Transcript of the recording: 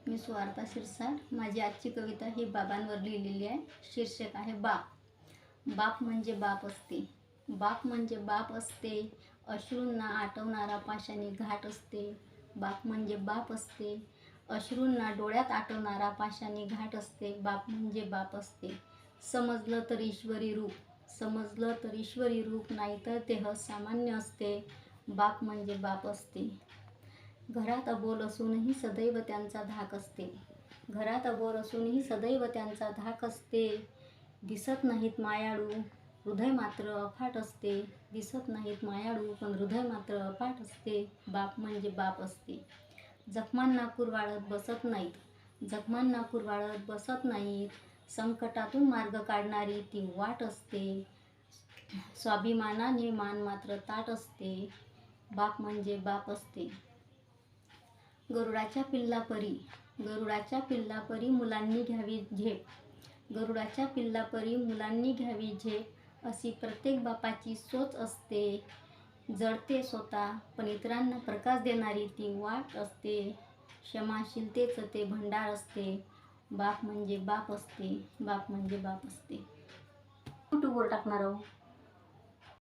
मी सुवार्ता शिरसाट। माझी आजची कविता ही बाबांवर लिहिलेली आहे। शीर्षक आहे बाप। बाप म्हणजे बाप असते, बाप म्हणजे बाप असते, अश्रूंना आटवणारा पाशाणी घाट असते। बाप म्हणजे बाप असते, अश्रूंना डोळ्यात आटवणारा पाशाणी घाट असते। बाप म्हणजे बाप असते, समजलं तर ईश्वरी रूप, समजलं तर ईश्वरी रूप, नाहीतर देह सामान्य असते। बाप म्हणजे बाप असते। घरात अबोल असूनही सदैव त्यांचा धाक असते, घरात अबोल असूनही सदैव त्यांचा धाक असते। दिसत नाहीत मायाळू, हृदय मात्र अफाट असते, दिसत नाहीत मायाळू पण हृदय मात्र अफाट असते। बाप म्हणजे बाप असते। जखमांना कुरवाळत बसत नाहीत, जखमांना कुरवाळत बसत नाहीत, संकटातून मार्ग काढणारी ती वाट असते। स्वाभिमानाने मान मात्र ताठ असते। बाप म्हणजे बाप असते। गरुडाच्या पिल्लापरी, गरुडाच्या पिल्लापरी मुलांनी घ्यावी झेप, गरुडाच्या पिल्लापरी मुलांनी घ्यावी झेप, अशी प्रत्येक बापाची सोच असते। जळते स्वतः पण इतरांना प्रकाश देणारी ती वाट असते, क्षमाशीलतेचं ते भंडार असते। बाप म्हणजे बाप असते, बाप म्हणजे बाप असते। यूट्यूबवर टाकणार आहोत।